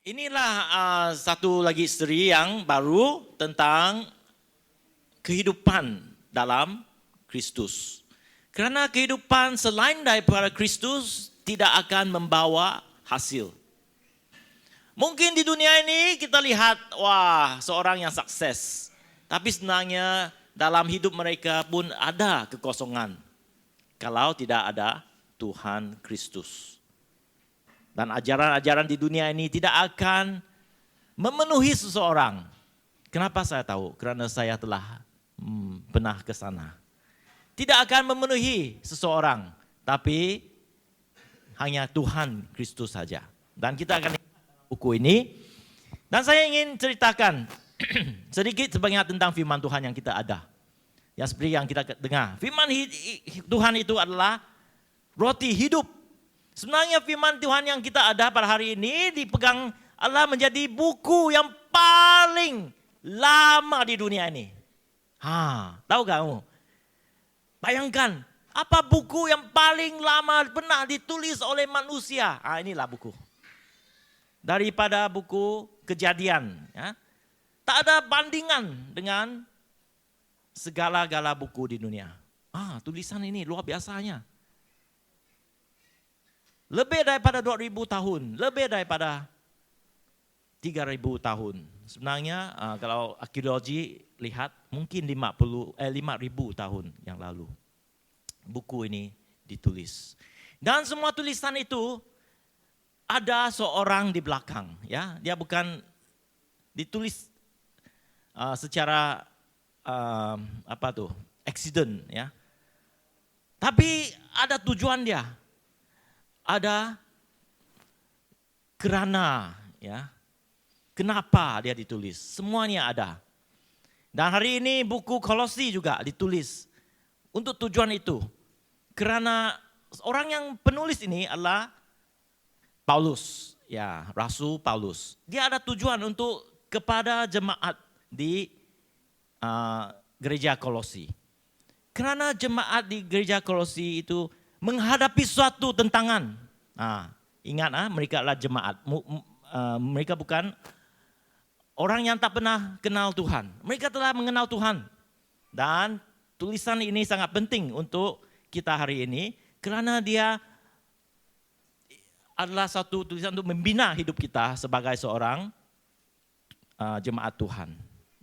Inilah satu lagi seri yang baru tentang kehidupan dalam Kristus. Karena kehidupan selain daripada Kristus tidak akan membawa hasil. Mungkin di dunia ini kita lihat, wah, seorang yang sukses. Tapi sebenarnya dalam hidup mereka pun ada kekosongan. Kalau tidak ada Tuhan Kristus. Dan ajaran-ajaran di dunia ini tidak akan memenuhi seseorang. Kenapa saya tahu? Karena saya telah pernah ke sana. Tidak akan memenuhi seseorang, tapi hanya Tuhan Kristus saja. Dan kita akan lihat buku ini. Dan saya ingin ceritakan sedikit sebanyak tentang firman Tuhan yang kita ada. Yang seperti yang kita dengar. Firman Tuhan itu adalah roti hidup. Sebenarnya firman Tuhan yang kita ada pada hari ini dipegang Allah menjadi buku yang paling lama di dunia ini. Tahu kamu? Bayangkan, apa buku yang paling lama pernah ditulis oleh manusia? Inilah buku. Daripada buku Kejadian. Ya. Tak ada bandingan dengan segala-gala buku di dunia. Tulisan ini luar biasanya. Lebih daripada 2.000 tahun, lebih daripada 3.000 tahun. Sebenarnya kalau arkeologi lihat mungkin 5.000 tahun yang lalu. Buku ini ditulis. Dan semua tulisan itu ada seorang di belakang. Ya, dia bukan ditulis secara accident. Ya. Tapi ada tujuan dia. Ada kerana, ya, kenapa dia ditulis. Semuanya ada. Dan hari ini buku Kolose juga ditulis untuk tujuan itu. Karena orang yang penulis ini adalah Paulus, ya, Rasul Paulus. Dia ada tujuan untuk kepada jemaat di gereja Kolose. Karena jemaat di gereja Kolose itu menghadapi suatu tentangan. Ingat, mereka adalah jemaat. Mereka bukan orang yang tak pernah kenal Tuhan. Mereka telah mengenal Tuhan. Dan tulisan ini sangat penting untuk kita hari ini. Karena dia adalah satu tulisan untuk membina hidup kita sebagai seorang jemaat Tuhan.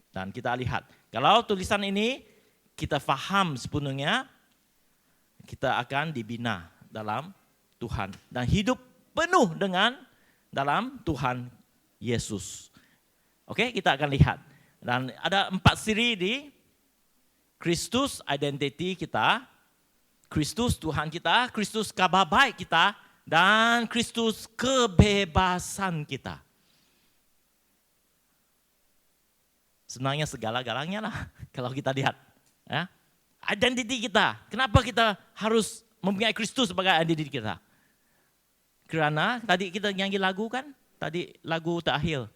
Dan kita lihat, kalau tulisan ini kita faham sepenuhnya, kita akan dibina dalam Tuhan. Dan hidup penuh dengan dalam Tuhan Yesus. Oke, kita akan lihat. Dan ada 4 siri di Kristus identity kita. Kristus Tuhan kita. Kristus kabar baik kita. Dan Kristus kebebasan kita. Sebenarnya segala-galanya lah kalau kita lihat. Ya. Identiti kita. Kenapa kita harus mempunyai Kristus sebagai identiti kita? Karena tadi kita nyanyi lagu kan? Tadi lagu terakhir.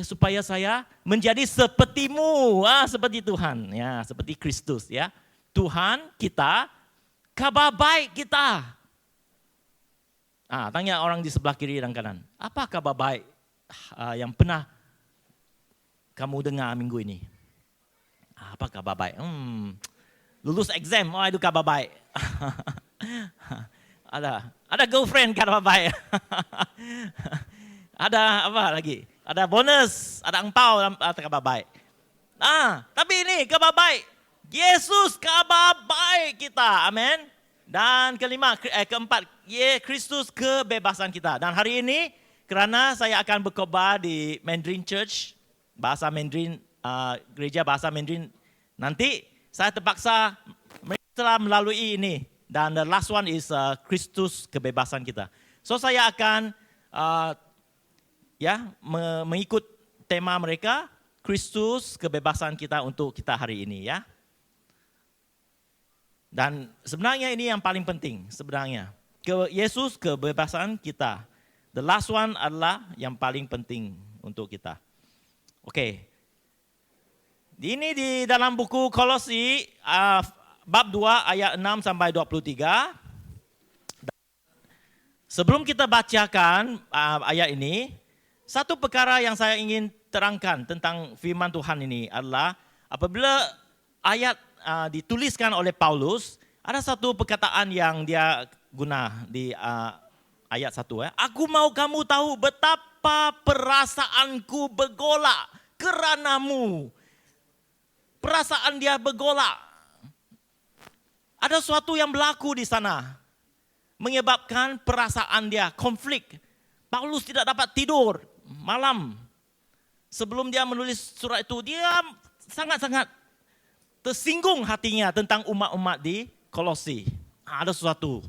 Supaya saya menjadi sepertimu, seperti Tuhan, ya, seperti Kristus, ya. Tuhan kita, kabar baik kita. Tanya orang di sebelah kiri dan kanan. Apa kabar baik yang pernah kamu dengar minggu ini? Apa kabar baik? Lulus exam, itu kabar baik. Ada girlfriend kabar baik. Ada apa lagi? Ada bonus, ada angpau, kabar baik. Tapi ini kabar baik. Yesus kabar baik kita, amin. Dan keempat, Kristus kebebasan kita. Dan hari ini, kerana saya akan berkhotbah di Mandarin Church, bahasa Mandarin, gereja bahasa Mandarin nanti, saya terpaksa mereka telah melalui ini. Dan the last one is Kristus kebebasan kita. So saya akan mengikut tema mereka, Kristus kebebasan kita untuk kita hari ini, ya. Dan sebenarnya ini yang paling penting sebenarnya. Yesus kebebasan kita. The last one adalah yang paling penting untuk kita. Oke. Ini di dalam buku Kolose bab 2 ayat 6 sampai 23. Sebelum kita bacakan ayat ini, Satu perkara yang saya ingin terangkan tentang firman Tuhan ini adalah apabila ayat dituliskan oleh Paulus, ada satu perkataan yang dia guna di ayat 1. Aku mau kamu tahu betapa perasaanku bergolak keranamu. Perasaan dia bergolak. Ada sesuatu yang berlaku di sana. Menyebabkan perasaan dia konflik. Paulus tidak dapat tidur malam. Sebelum dia menulis surat itu, dia sangat-sangat tersinggung hatinya tentang umat-umat di Kolosi. Ada sesuatu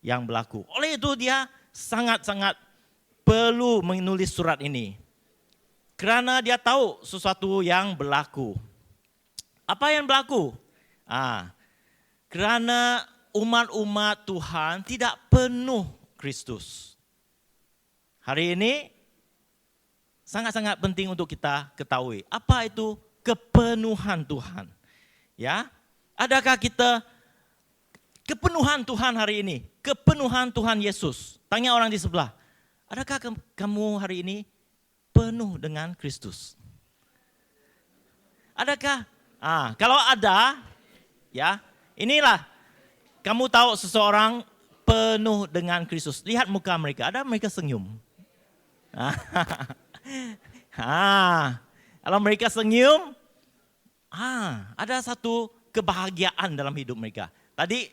yang berlaku. Oleh itu dia sangat-sangat perlu menulis surat ini. Kerana dia tahu sesuatu yang berlaku. Apa yang berlaku? Kerana umat-umat Tuhan tidak penuh Kristus. Hari ini sangat-sangat penting untuk kita ketahui. Apa itu kepenuhan Tuhan? Ya, adakah kita kepenuhan Tuhan hari ini? Kepenuhan Tuhan Yesus. Tanya orang di sebelah. Adakah kamu hari ini penuh dengan Kristus? Adakah? Kalau ada, ya, inilah kamu tahu seseorang penuh dengan Kristus. Lihat muka mereka. Ada mereka senyum. Kalau mereka senyum, ada satu kebahagiaan dalam hidup mereka. Tadi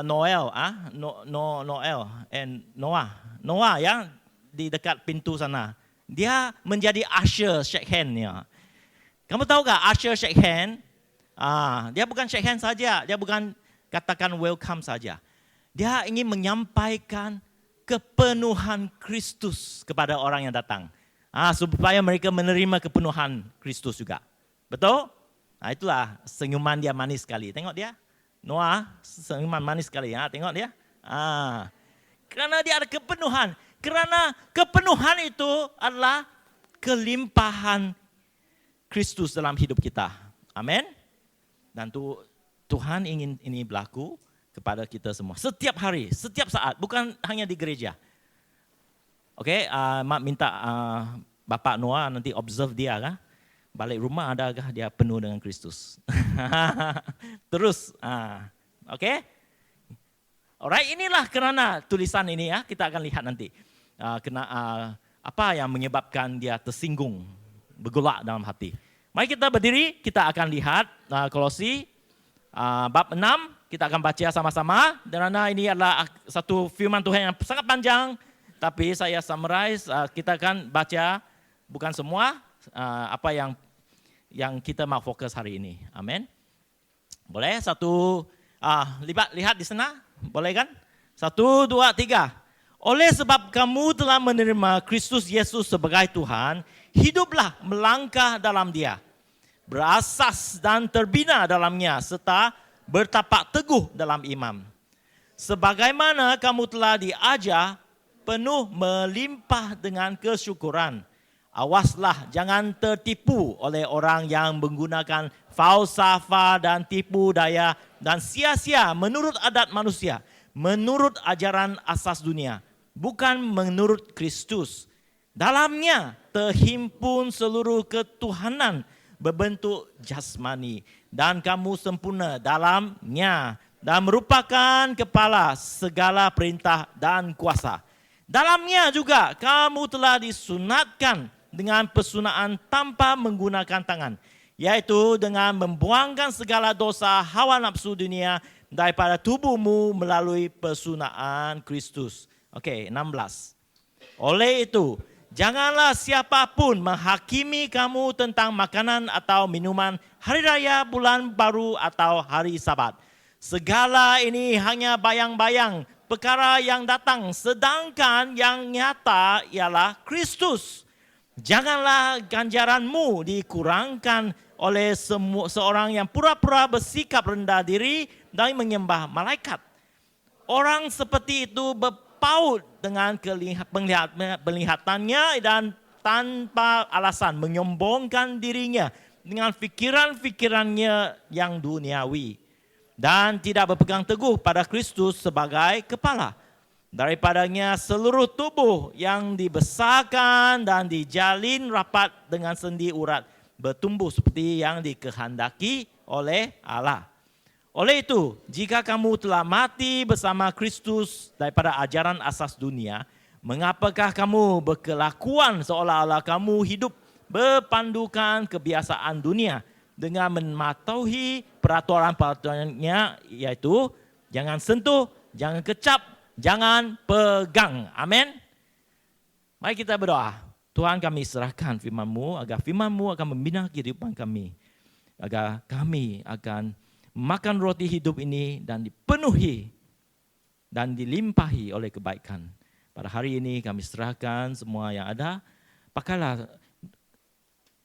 Noel and Noah ya di dekat pintu sana. Dia menjadi usher shake hand ya. Kamu tahu gak usher shake hand? Dia bukan shake hand saja, dia bukan katakan welcome saja. Dia ingin menyampaikan kepenuhan Kristus kepada orang yang datang. Supaya mereka menerima kepenuhan Kristus juga. Betul? Itulah senyuman dia manis sekali. Tengok dia. Noah senyuman manis sekali. Tengok dia. Kerana dia ada kepenuhan. Kerana kepenuhan itu adalah kelimpahan Kristus dalam hidup kita. Amin. Dan Tuhan ingin ini berlaku kepada kita semua. Setiap hari, setiap saat. Bukan hanya di gereja. Okey, Mak minta Bapak Noah nanti observe dia kan. Balik rumah adakah dia penuh dengan Kristus. Terus. Okey. Alright, inilah kerana tulisan ini ya. Kita akan lihat nanti. Apa yang menyebabkan dia tersinggung. Bergolak dalam hati. Mari kita berdiri. Kita akan lihat Kolosi bab 6. Kita akan baca sama-sama. Kerana ini adalah satu firman Tuhan yang sangat panjang. Tapi saya summarize. Kita akan baca bukan semua apa yang kita mau fokus hari ini. Amin. Boleh? Lihat di sana. Boleh kan? 1, 2, 3. Oleh sebab kamu telah menerima Kristus Yesus sebagai Tuhan, hiduplah melangkah dalam Dia, berasas dan terbina dalamnya, serta bertapak teguh dalam iman. Sebagaimana kamu telah diajar, penuh melimpah dengan kesyukuran. Awaslah, jangan tertipu oleh orang yang menggunakan falsafah dan tipu daya dan sia-sia menurut adat manusia, menurut ajaran asas dunia, bukan menurut Kristus. Dalamnya terhimpun seluruh ketuhanan berbentuk jasmani dan kamu sempurna dalamnya dan merupakan kepala segala perintah dan kuasa. Dalamnya juga kamu telah disunatkan dengan persunatan tanpa menggunakan tangan, yaitu dengan membuangkan segala dosa hawa nafsu dunia daripada tubuhmu melalui persunatan Kristus. Okey, 16. Oleh itu, janganlah siapapun menghakimi kamu tentang makanan atau minuman, hari raya, bulan baru atau hari Sabat. Segala ini hanya bayang-bayang perkara yang datang, sedangkan yang nyata ialah Kristus. Janganlah ganjaranmu dikurangkan oleh seorang yang pura-pura bersikap rendah diri dan menyembah malaikat. Orang seperti itu berpaut dengan penglihatannya dan tanpa alasan menyombongkan dirinya dengan fikiran-fikirannya yang duniawi dan tidak berpegang teguh pada Kristus sebagai kepala. Daripadanya seluruh tubuh yang dibesarkan dan dijalin rapat dengan sendi urat bertumbuh seperti yang dikehendaki oleh Allah. Oleh itu, jika kamu telah mati bersama Kristus daripada ajaran asas dunia, mengapakah kamu berkelakuan seolah-olah kamu hidup berpandukan kebiasaan dunia dengan mematuhi peraturan-peraturannya, yaitu jangan sentuh, jangan kecap, jangan pegang. Amin. Mari kita berdoa. Tuhan, kami serahkan firman-Mu agar firman-Mu akan membina kehidupan kami. Agar kami akan makan roti hidup ini dan dipenuhi dan dilimpahi oleh kebaikan. Pada hari ini kami serahkan semua yang ada. Pakailah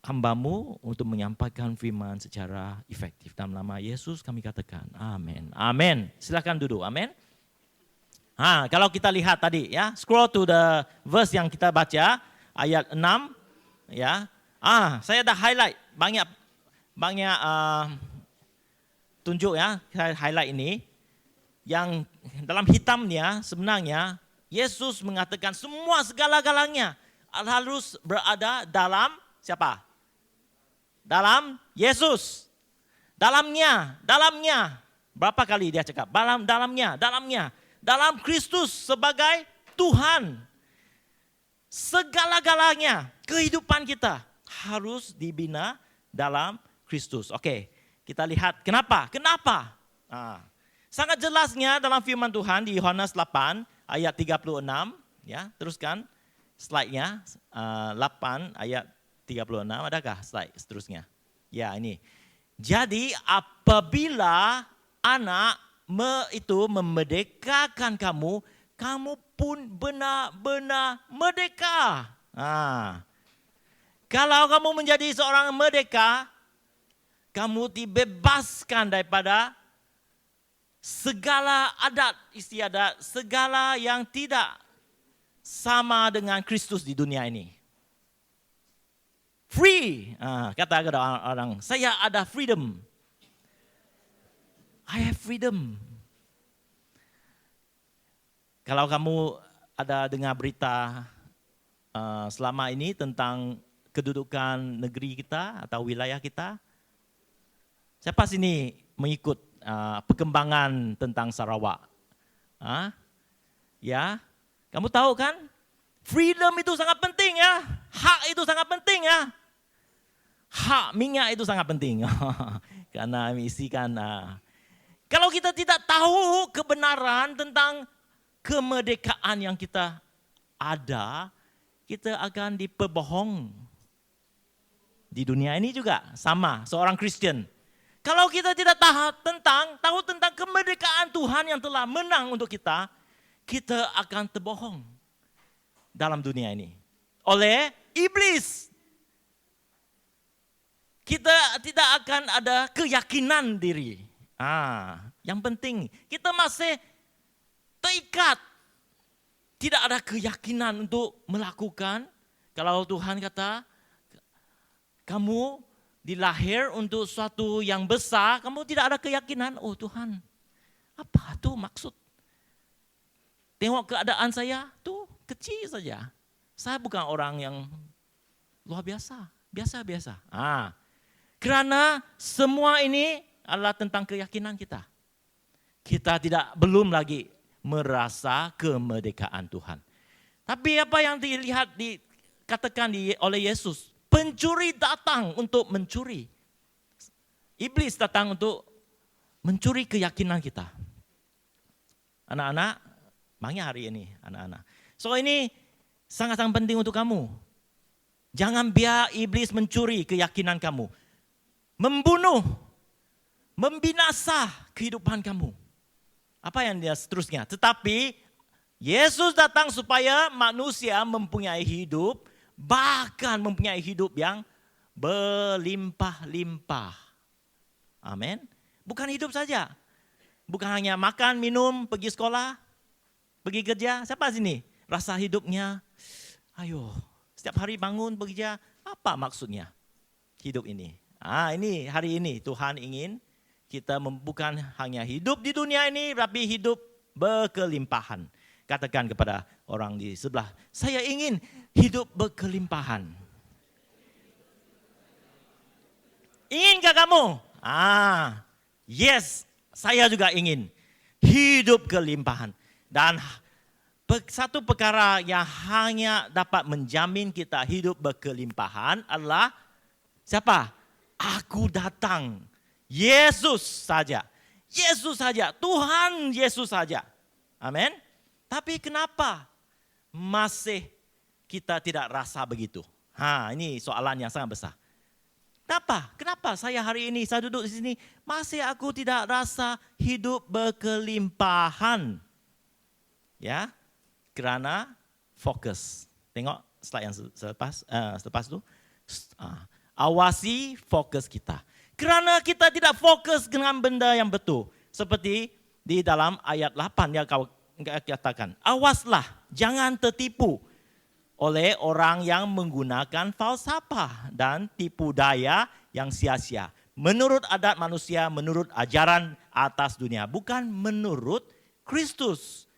hamba-Mu untuk menyampaikan firman secara efektif. Dalam nama Yesus kami katakan amin. Amin. Silakan duduk. Amin. Kalau kita lihat tadi ya, scroll to the verse yang kita baca ayat 6 ya. Saya ada highlight banyak tunjuk ya, saya highlight ini. Yang dalam hitamnya sebenarnya Yesus mengatakan semua segala-galanya harus berada dalam siapa? Dalam Yesus. Dalamnya. Berapa kali dia cakap? Dalamnya. Dalam Kristus sebagai Tuhan. Segala-galanya, kehidupan kita harus dibina dalam Kristus. Oke, kita lihat kenapa. Sangat jelasnya dalam firman Tuhan di Yohanes 8 ayat 36. Ya, teruskan slide-nya. 8 ayat 36, adakah slide seterusnya? Ya, ini. Jadi apabila anak itu memerdekakan kamu, kamu pun benar-benar merdeka. Kalau kamu menjadi seorang merdeka, kamu dibebaskan daripada segala adat istiadat, segala yang tidak sama dengan Kristus di dunia ini. Free, kata orang, saya ada freedom. I have freedom. Kalau kamu ada dengar berita selama ini tentang kedudukan negeri kita atau wilayah kita, siapa sini mengikut perkembangan tentang Sarawak? Ya, kamu tahu kan? Freedom itu sangat penting ya. Hak itu sangat penting ya. Hak minyak itu sangat penting. Karena mengisikan. Kalau kita tidak tahu kebenaran tentang kemerdekaan yang kita ada, kita akan diperbohong. Di dunia ini juga sama, seorang Kristen. Kalau kita tidak tahu tentang kemerdekaan Tuhan yang telah menang untuk kita, kita akan terbohong dalam dunia ini oleh iblis. Kita tidak akan ada keyakinan diri. Yang penting kita masih terikat. Tidak ada keyakinan untuk melakukan. Kalau Tuhan kata, kamu dilahir untuk sesuatu yang besar, kamu tidak ada keyakinan. Oh Tuhan, apa tuh maksud? Tengok keadaan saya, tuh kecil saja. Saya bukan orang yang luar biasa, biasa-biasa. Karena semua ini adalah tentang keyakinan kita. Kita belum lagi merasa kemerdekaan Tuhan. Tapi apa yang dikatakan oleh Yesus, pencuri datang untuk mencuri. Iblis datang untuk mencuri keyakinan kita. Anak-anak, banyak hari ini anak-anak. So ini sangat-sangat penting untuk kamu. Jangan biar iblis mencuri keyakinan kamu. Membunuh, membinasa kehidupan kamu. Apa yang dia seterusnya? Tetapi Yesus datang supaya manusia mempunyai hidup, bahkan mempunyai hidup yang berlimpah-limpah. Amin. Bukan hidup saja. Bukan hanya makan, minum, pergi sekolah, pergi kerja. Siapa sini rasa hidupnya, setiap hari bangun bekerja, apa maksudnya hidup ini? Ini hari ini Tuhan ingin kita bukan hanya hidup di dunia ini, tapi hidup berkelimpahan. Katakan kepada orang di sebelah, saya ingin hidup berkelimpahan. Inginkah kamu? Yes, saya juga ingin hidup kelimpahan. Dan satu perkara yang hanya dapat menjamin kita hidup berkelimpahan adalah siapa? Aku datang. Yesus saja. Yesus saja. Tuhan Yesus saja. Amin. Tapi kenapa masih kita tidak rasa begitu? Ini soalan yang sangat besar. Kenapa saya hari ini, saya duduk di sini, masih aku tidak rasa hidup berkelimpahan? Ya, kerana fokus. Tengok slide yang selepas tu. Awasi fokus kita. Kerana kita tidak fokus dengan benda yang betul. Seperti di dalam ayat 8 yang kau katakan. Awaslah, jangan tertipu oleh orang yang menggunakan falsafah dan tipu daya yang sia-sia. Menurut adat manusia, menurut ajaran atas dunia. Bukan menurut Kristus.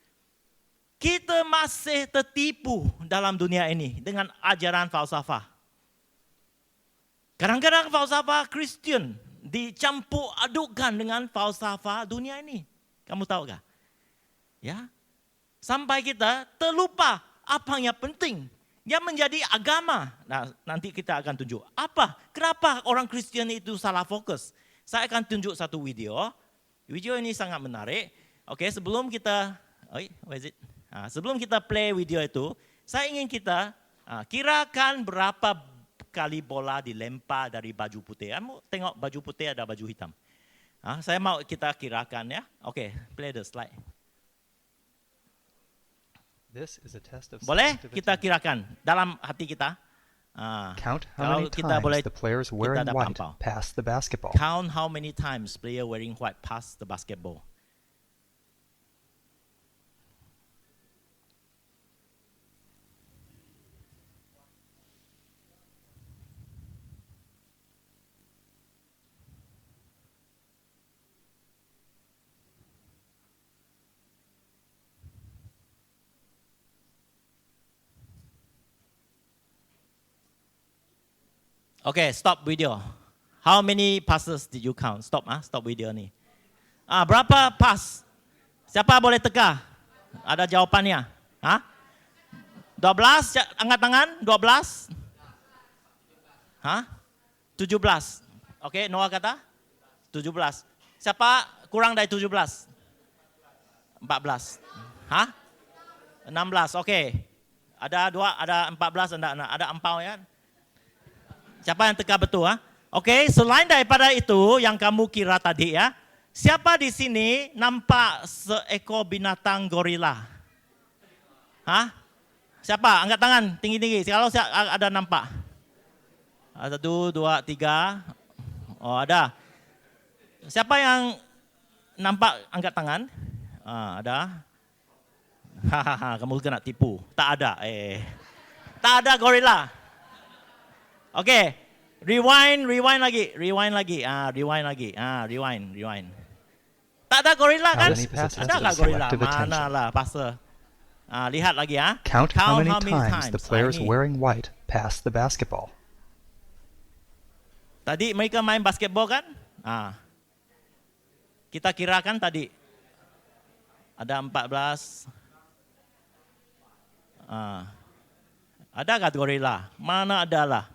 Kita masih tertipu dalam dunia ini dengan ajaran falsafah. Kadang-kadang falsafah Kristian dicampur adukkan dengan falsafah dunia ini. Kamu tahu kah? Ya. Sampai kita terlupa apa yang penting yang menjadi agama. Nah, nanti kita akan tunjuk. Kenapa orang Kristian itu salah fokus? Saya akan tunjuk satu video. Video ini sangat menarik. Oke, sebelum kita sebelum kita play video itu, saya ingin kita kirakan berapa kali bola dilempar dari baju putih. Kamu tengok baju putih ada baju hitam. Saya mau kita kirakan ya. Oke, play the slide. Boleh kita kirakan dalam hati kita. Count how many times the players wearing white pass the basketball. Count how many times player wearing white pass the basketball. Okay, stop video. How many passes did you count? Stop video ni. Berapa pass? Siapa boleh teka? Ada jawapannya? 12, angkat tangan. 12? 17. Okay, Noah kata? 17. Siapa kurang dari 17? 14. 16, okay. Ada 2, ada 14, ada 4 ya. Siapa yang teka betul? Okey, selain daripada itu yang kamu kira tadi ya, siapa di sini nampak seekor binatang gorila? Siapa? Angkat tangan tinggi-tinggi. Kalau ada nampak. 1, 2, 3. Oh, ada. Siapa yang nampak angkat tangan? Ada. Kamu kena tipu. Tak ada. Tak ada gorila. Okey, rewind lagi. Rewind. Tak ada gorila kan? Adakah gorila? Manalah pasal. Lihat lagi ya. Count how many times the players wearing white pass the basketball. Tadi mereka main basketball kan? Kita kirakan tadi ada 14. Adakah gorila? Mana adalah?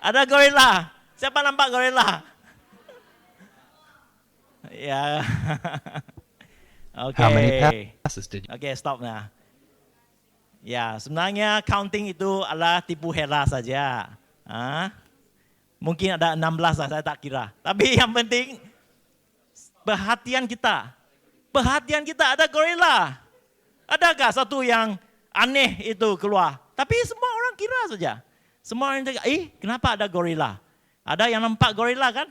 Ada gorila. Siapa nampak gorila? Ya. How many passes did you? Okay, stop nah. Ya, sebenarnya counting itu adalah tipu hela saja. Mungkin ada 16 lah, saya tak kira. Tapi yang penting perhatian kita. Perhatian kita ada gorila. Adakah satu yang aneh itu keluar? Tapi semua orang kira saja. Semua orang cakap, kenapa ada gorila? Ada yang nampak gorila kan?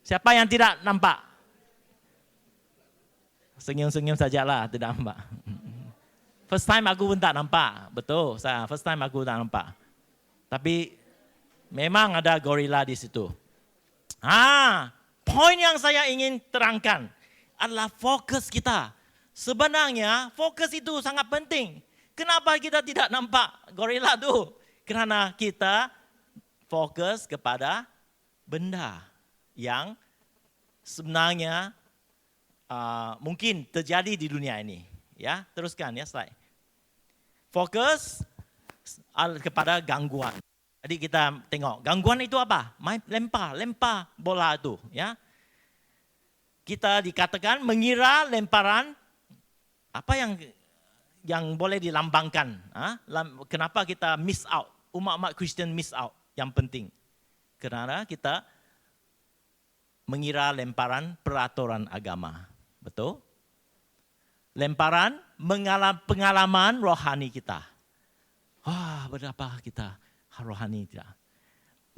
Siapa yang tidak nampak? Senyum-senyum sajalah, tidak nampak. First time aku pun tak nampak. Betul, first time aku tak nampak. Tapi Memang ada gorila di situ. Poin yang saya ingin terangkan adalah fokus kita. Sebenarnya fokus itu sangat penting. Kenapa kita tidak nampak gorila itu? Karena kita fokus kepada benda yang sebenarnya mungkin terjadi di dunia ini. Ya, teruskan ya slide. Fokus kepada gangguan. Jadi kita tengok gangguan itu apa? Lempar bola itu. Ya, kita dikatakan mengira lemparan apa yang boleh dilambangkan. Kenapa kita miss out? Umat-umat Kristen miss out. Yang penting, karena kita mengira lemparan peraturan agama. Betul? Lemparan pengalaman rohani kita. Berapa kita rohani tidak?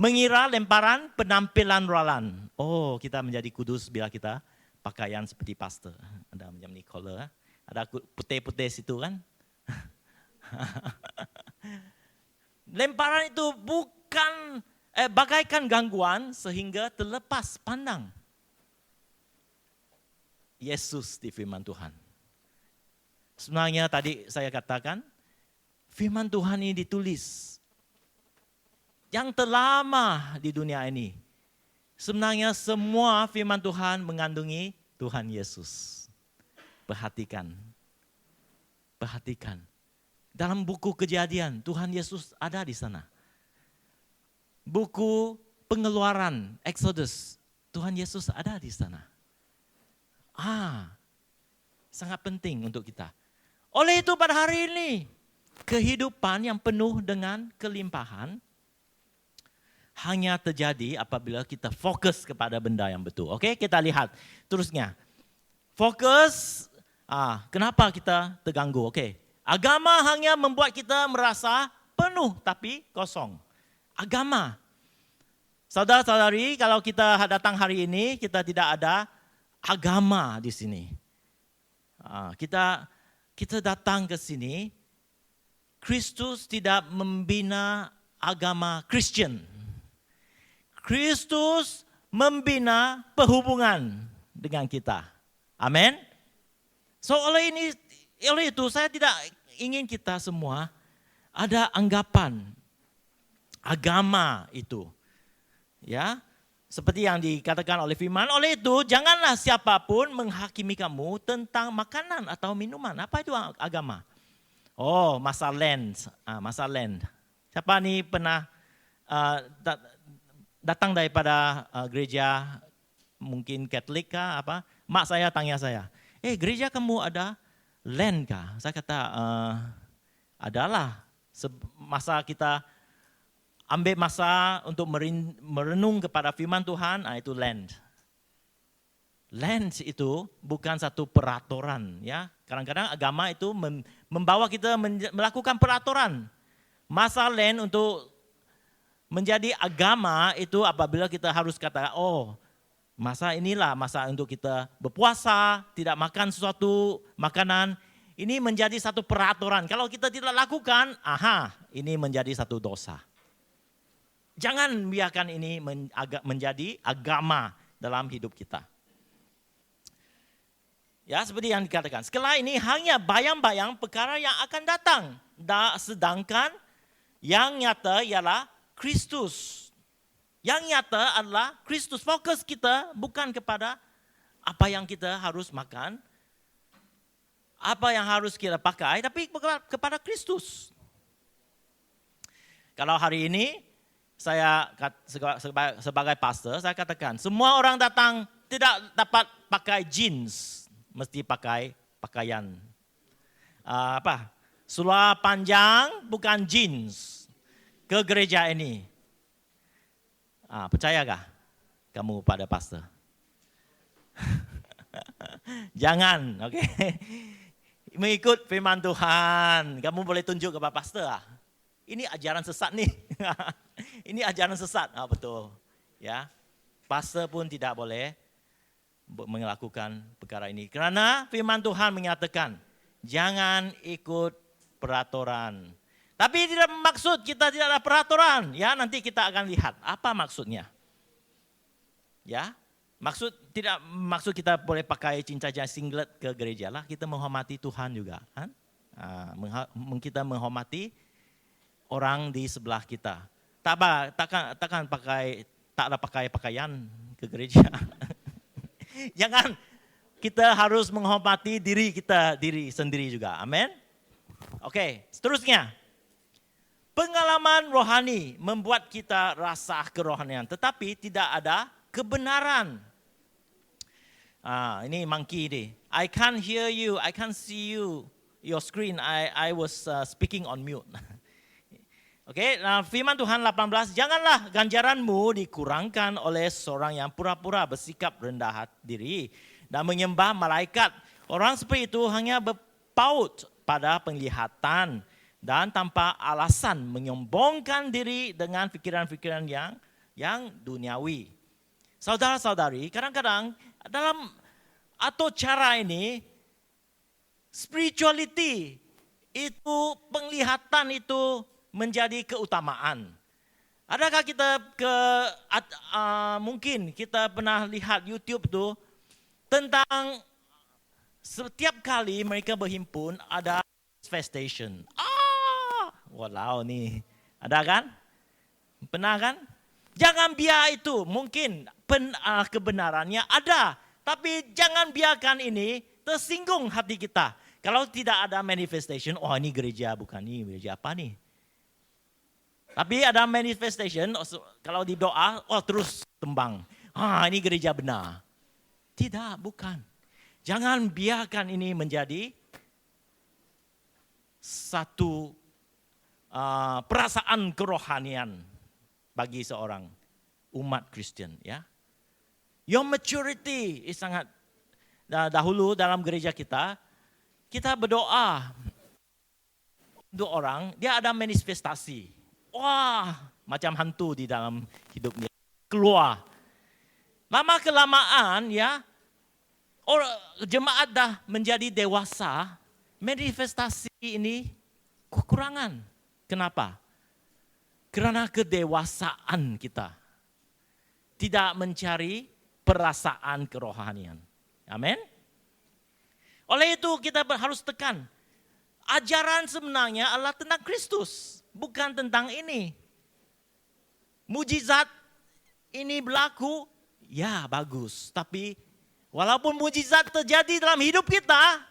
Mengira lemparan penampilan rohani. Kita menjadi kudus bila kita pakaian seperti pastor. Ada macam ni collar. Ada putih-putih situ kan. Lemparan itu bukan bagaikan gangguan sehingga terlepas pandang Yesus di firman Tuhan. Sebenarnya tadi saya katakan, firman Tuhan ini ditulis yang terlama di dunia ini. Sebenarnya semua firman Tuhan mengandungi Tuhan Yesus. Perhatikan. Dalam buku Kejadian, Tuhan Yesus ada di sana. Buku Pengeluaran, Exodus, Tuhan Yesus ada di sana. Sangat penting untuk kita. Oleh itu pada hari ini, kehidupan yang penuh dengan kelimpahan hanya terjadi apabila kita fokus kepada benda yang betul. Oke, kita lihat terusnya. Fokus, kenapa kita terganggu? Oke, agama hanya membuat kita merasa penuh tapi kosong. Agama. Saudara-saudari, kalau kita datang hari ini, kita tidak ada agama di sini. Kita datang ke sini, Kristus tidak membina agama Kristen. Kristus membina perhubungan dengan kita. Amin. So oleh itu saya tidak ingin kita semua ada anggapan agama itu. Ya, seperti yang dikatakan oleh firman, oleh itu janganlah siapapun menghakimi kamu tentang makanan atau minuman. Apa itu agama? Masa land. Siapa ni pernah datang daripada gereja mungkin Katolik kah apa? Mak saya tanya saya, gereja kamu ada land kah? Saya kata, adalah. Masa kita ambil masa untuk merenung kepada firman Tuhan, itu land. Land itu bukan satu peraturan, ya. Kadang-kadang agama itu membawa kita melakukan peraturan. Masa land untuk menjadi agama itu apabila kita harus kata, masa inilah masa untuk kita berpuasa, tidak makan sesuatu makanan. Ini menjadi satu peraturan. Kalau kita tidak lakukan, ini menjadi satu dosa. Jangan biarkan ini menjadi agama dalam hidup kita. Ya, seperti yang dikatakan. Setelah ini hanya bayang-bayang perkara yang akan datang. Sedangkan yang nyata ialah Kristus. Yang nyata adalah Kristus. Fokus kita bukan kepada apa yang kita harus makan, apa yang harus kita pakai, tapi kepada Kristus. Kalau hari ini saya sebagai pastor, saya katakan semua orang datang tidak dapat pakai jeans, mesti pakai pakaian seluar panjang bukan jeans ke gereja ini. Percayakah kamu pada pastor? Jangan, oke? Mengikut firman Tuhan, kamu boleh tunjuk kepada pastor. Ini ajaran sesat nih. Ini ajaran sesat. Betul. Ya. Pastor pun tidak boleh melakukan perkara ini. Karena firman Tuhan menyatakan, jangan ikut peraturan. Tapi tidak maksud kita tidak ada peraturan. Ya, nanti kita akan lihat apa maksudnya. Ya, maksud kita boleh pakai cincin singlet ke gereja lah. Kita menghormati Tuhan juga, kan? Kita menghormati orang di sebelah kita. Takkan tak ada pakai pakaian ke gereja. Jangan, kita harus menghormati diri sendiri juga. Amin. Oke, seterusnya. Pengalaman rohani membuat kita rasa kerohanian, tetapi tidak ada kebenaran. Ini monkey deh. I can't hear you, I can't see you, your screen. I was speaking on mute. Oke, nah firman Tuhan 18, janganlah ganjaranmu dikurangkan oleh seorang yang pura-pura bersikap rendah diri dan menyembah malaikat. Orang seperti itu hanya berpaut pada penglihatan dan tanpa alasan menyombongkan diri dengan pikiran-pikiran yang duniawi. Saudara-saudari, kadang-kadang dalam atau cara ini, spirituality itu, penglihatan itu menjadi keutamaan. Adakah kita mungkin kita pernah lihat YouTube tuh tentang setiap kali mereka berhimpun ada manifestation. Walau nih, ada kan? Pernah kan? Jangan biar itu, mungkin kebenarannya ada. Tapi jangan biarkan ini tersinggung hati kita. Kalau tidak ada manifestation, oh ini gereja bukan ini, gereja apa nih? Tapi ada manifestation, kalau di doa, oh terus tembang. Ini gereja benar. Tidak, bukan. Jangan biarkan ini menjadi satu perasaan kerohanian bagi seorang umat Kristen, ya. Your maturity is sangat dahulu dalam gereja kita berdoa untuk orang, dia ada manifestasi. Wah, macam hantu di dalam hidupnya. Keluar. Lama kelamaan ya, jemaat dah menjadi dewasa, manifestasi ini kekurangan. Kenapa? Karena kedewasaan kita tidak mencari perasaan kerohanian. Amin. Oleh itu kita harus tekan. Ajaran sebenarnya adalah tentang Kristus, bukan tentang ini. Mujizat ini berlaku, ya bagus. Tapi walaupun mujizat terjadi dalam hidup kita,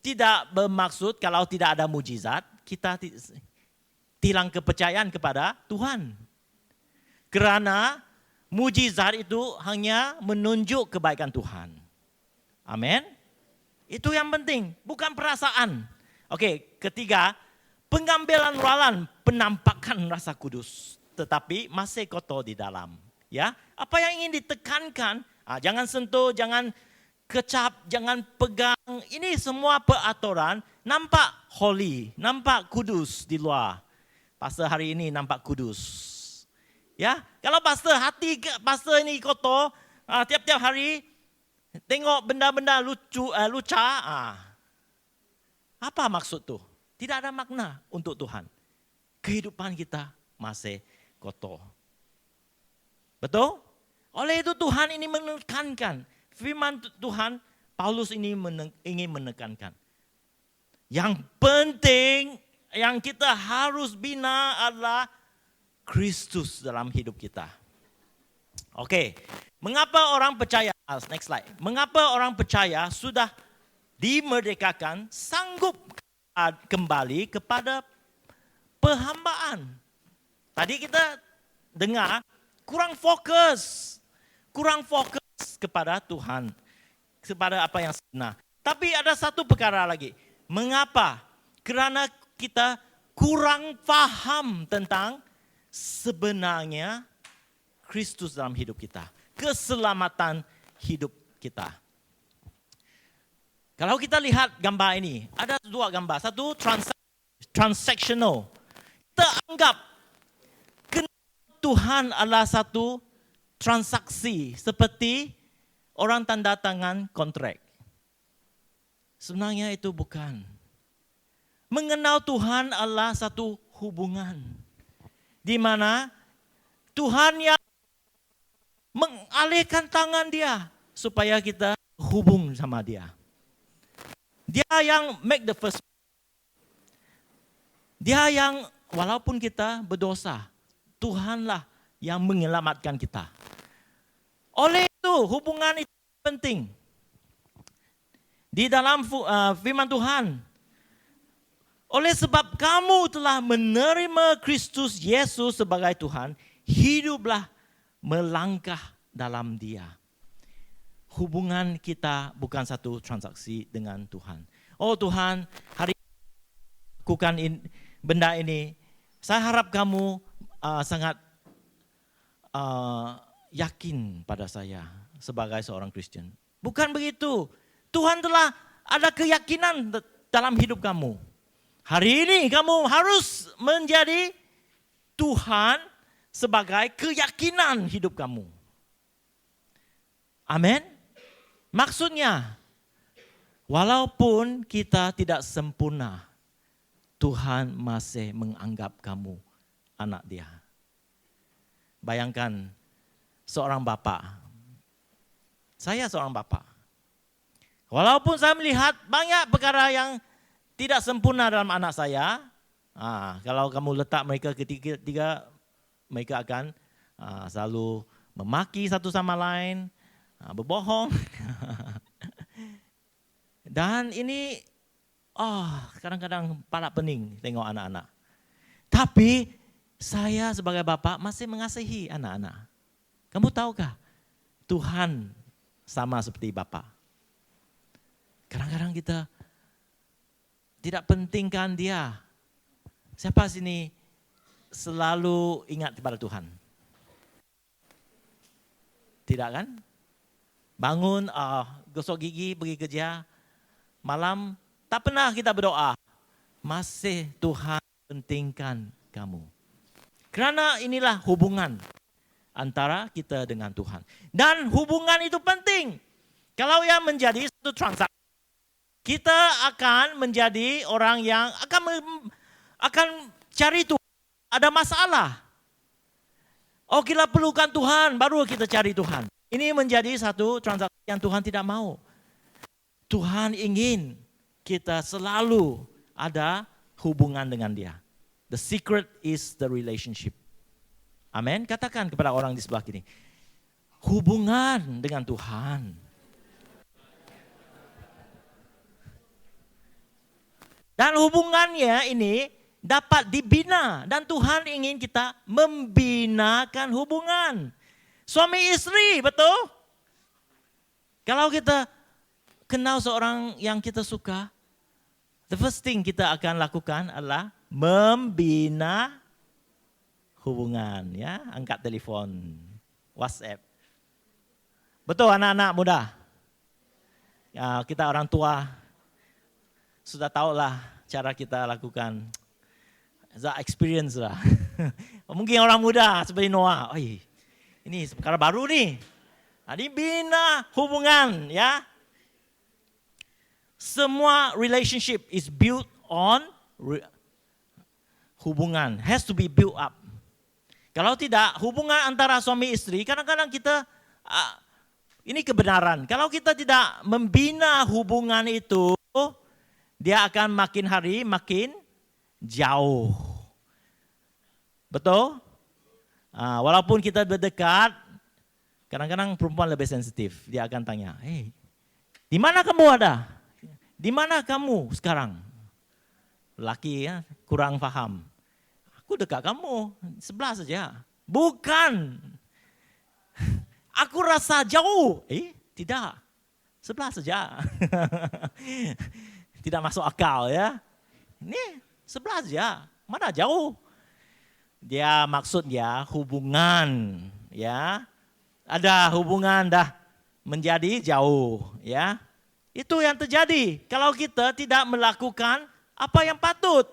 tidak bermaksud kalau tidak ada mujizat, kita hilang kepercayaan kepada Tuhan. Karena mujizat itu hanya menunjuk kebaikan Tuhan. Amin. Itu yang penting, bukan perasaan. Oke, ketiga, pengambilan ralan penampakan rasa kudus, tetapi masih kotor di dalam. Ya, apa yang ingin ditekankan? Jangan sentuh, jangan kecap, jangan pegang. Ini semua peraturan nampak holy, nampak kudus di luar. Pastor hari ini nampak kudus. Ya, kalau hati pastor ini kotor, tiap-tiap hari tengok benda-benda lucu, apa maksud tuh? Tidak ada makna untuk Tuhan. Kehidupan kita masih kotor. Betul? Oleh itu Tuhan ini menekankan, firman Tuhan, Paulus ini ingin menekankan. Yang penting, yang kita harus bina adalah Kristus dalam hidup kita. Oke, mengapa orang percaya, next slide. Mengapa orang percaya sudah dimerdekakan, sanggup kembali kepada perhambaan? Tadi kita dengar kurang fokus kepada Tuhan, kepada apa yang sebenar. Tapi ada satu perkara lagi. Mengapa? Karena kita kurang paham tentang sebenarnya Kristus dalam hidup kita. Keselamatan hidup kita. Kalau kita lihat gambar ini, ada dua gambar. Satu transactional. Kita anggap Tuhan adalah satu transaksi seperti orang tanda tangan kontrak. Sebenarnya itu bukan. Mengenal Tuhan adalah satu hubungan. Di mana Tuhan yang mengalihkan tangan dia supaya kita hubung sama dia. Dia yang make the first. Dia yang walaupun kita berdosa, Tuhanlah yang menyelamatkan kita. Oleh itu hubungan itu penting. Di dalam firman Tuhan, oleh sebab kamu telah menerima Kristus Yesus sebagai Tuhan, hiduplah melangkah dalam Dia. Hubungan kita bukan satu transaksi dengan Tuhan. Oh Tuhan, hari ini lakukan benda ini. Saya harap kamu sangat yakin pada saya sebagai seorang Kristen. Bukan begitu. Tuhan telah ada keyakinan dalam hidup kamu. Hari ini kamu harus menjadi Tuhan sebagai keyakinan hidup kamu. Amin. Maksudnya, walaupun kita tidak sempurna, Tuhan masih menganggap kamu anak Dia. Bayangkan seorang bapa. Saya seorang bapa. Walaupun saya melihat banyak perkara yang tidak sempurna dalam anak saya, kalau kamu letak mereka ketiga, mereka akan selalu memaki satu sama lain, berbohong. Dan ini, kadang-kadang pala pening tengok anak-anak. Tapi saya sebagai bapak masih mengasihi anak-anak. Kamu tahukah, Tuhan sama seperti bapak. Kadang-kadang kita tidak pentingkan dia. Siapa sini selalu ingat kepada Tuhan? Tidak kan? Bangun, gosok gigi, pergi kerja. Malam, tak pernah kita berdoa. Masih Tuhan pentingkan kamu. Karena inilah hubungan antara kita dengan Tuhan. Dan hubungan itu penting. Kalau yang menjadi satu transaksi, kita akan menjadi orang yang akan cari Tuhan. Ada masalah. Oh, kita perlukan Tuhan, baru kita cari Tuhan. Ini menjadi satu transaksi yang Tuhan tidak mau. Tuhan ingin kita selalu ada hubungan dengan Dia. The secret is the relationship. Amin. Katakan kepada orang di sebelah kiri. Hubungan dengan Tuhan. Dan hubungannya ini dapat dibina. Dan Tuhan ingin kita membinakan hubungan. Suami istri, betul? Kalau kita kenal seorang yang kita suka, the first thing kita akan lakukan adalah membina hubungan. Ya, angkat telepon, WhatsApp. Betul anak-anak muda? Ya, kita orang tua sudah tahulah cara kita lakukan. The experience lah. Mungkin orang muda seperti Noah. Ini perkara baru nih. Ini bina hubungan, ya. Semua relationship is built on hubungan. Has to be built up. Kalau tidak, hubungan antara suami istri, kadang-kadang kita, ini kebenaran. Kalau kita tidak membina hubungan itu, dia akan makin hari makin jauh. Betul? Walaupun kita berdekat, kadang-kadang perempuan lebih sensitif. Dia akan tanya, di mana kamu ada? Di mana kamu sekarang? Laki ya, kurang paham. Aku dekat kamu, sebelah saja. Bukan. Aku rasa jauh. Tidak. Sebelah saja. Tidak masuk akal ya. Ini sebelah saja. Mana jauh? Dia maksudnya hubungan, ya. Ada hubungan dah menjadi jauh, ya. Itu yang terjadi kalau kita tidak melakukan apa yang patut.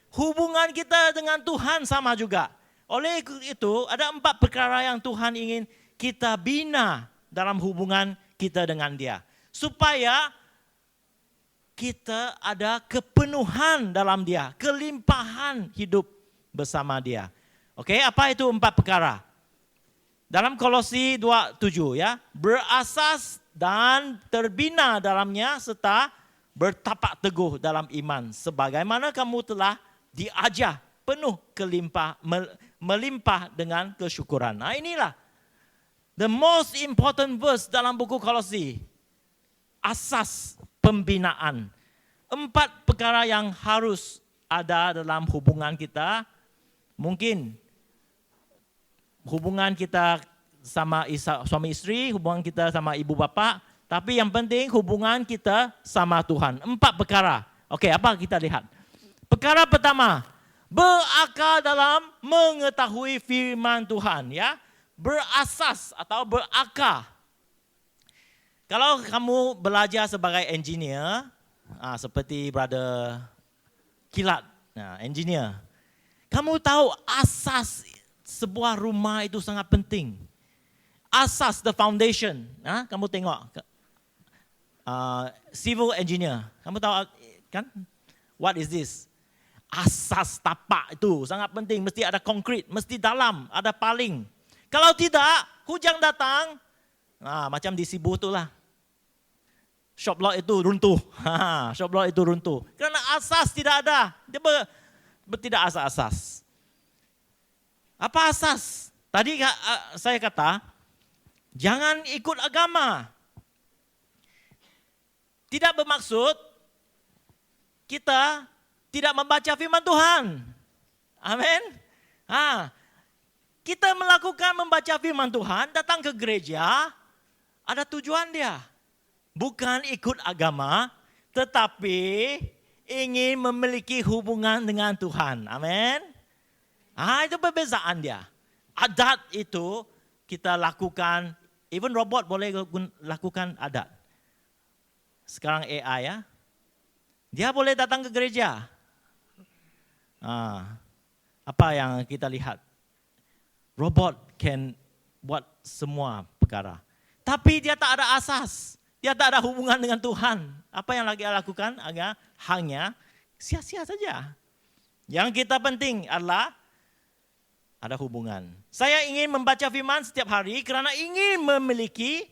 Hubungan kita dengan Tuhan sama juga. Oleh itu ada 4 perkara yang Tuhan ingin kita bina dalam hubungan kita dengan Dia. Supaya kita ada kepenuhan dalam dia, kelimpahan hidup bersama dia. Oke, apa itu 4 perkara? Dalam Kolose 2:7 ya, berasas dan terbina dalamnya serta bertapak teguh dalam iman sebagaimana kamu telah diajar penuh melimpah dengan kesyukuran. Nah, inilah the most important verse dalam buku Kolose. Asas pembinaan. 4 perkara yang harus ada dalam hubungan kita. Mungkin hubungan kita sama suami istri, hubungan kita sama ibu bapa, tapi yang penting hubungan kita sama Tuhan. 4 perkara. Oke, apa kita lihat? Perkara pertama, berakar dalam mengetahui firman Tuhan, ya. Berasas atau berakar. Kalau kamu belajar sebagai engineer, seperti brother Kilat, engineer, kamu tahu asas sebuah rumah itu sangat penting. Asas, the foundation. Kamu tengok, civil engineer, kamu tahu kan? What is this? Asas tapak itu sangat penting. Mesti ada konkret, mesti dalam, ada paling. Kalau tidak, hujan datang, macam di Sibu itulah. Shop lot itu runtuh. Shop lot itu runtuh. Karena asas tidak ada. Dia tidak asas. Apa asas? Tadi saya kata, jangan ikut agama. Tidak bermaksud kita tidak membaca firman Tuhan. Amin. Kita melakukan membaca firman Tuhan, datang ke gereja, ada tujuan dia. Bukan ikut agama, tetapi ingin memiliki hubungan dengan Tuhan. Amin. Itu perbezaan dia. Adat itu kita lakukan, even robot boleh lakukan adat. Sekarang AI ya, dia boleh datang ke gereja. Apa yang kita lihat? Robot can buat semua perkara. Tapi dia tak ada asas. Dia tak ada hubungan dengan Tuhan. Apa yang lagi dia lakukan? Hanya sia-sia saja. Yang kita penting adalah ada hubungan. Saya ingin membaca firman setiap hari kerana ingin memiliki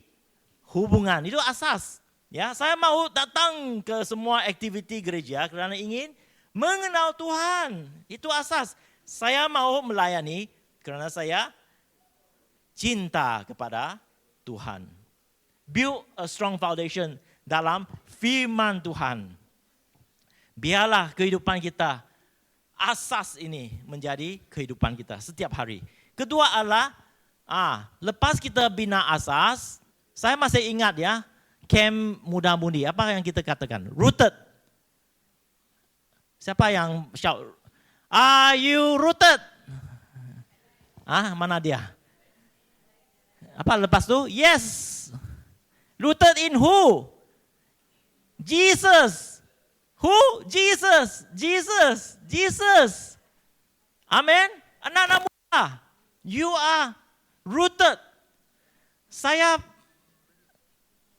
hubungan. Itu asas. Ya, saya mau datang ke semua aktiviti gereja kerana ingin mengenal Tuhan. Itu asas. Saya mau melayani kerana saya cinta kepada Tuhan. Build a strong foundation dalam firman Tuhan. Biarlah kehidupan kita, asas ini menjadi kehidupan kita setiap hari. Kedua adalah, lepas kita bina asas, saya masih ingat ya, camp muda-mudi, apa yang kita katakan? Rooted. Siapa yang shout? Are you rooted? Mana dia? Apa lepas tu? Yes. Rooted in who? Jesus. Who? Jesus. Jesus. Jesus. Amen. Anak-anak muda, you are rooted.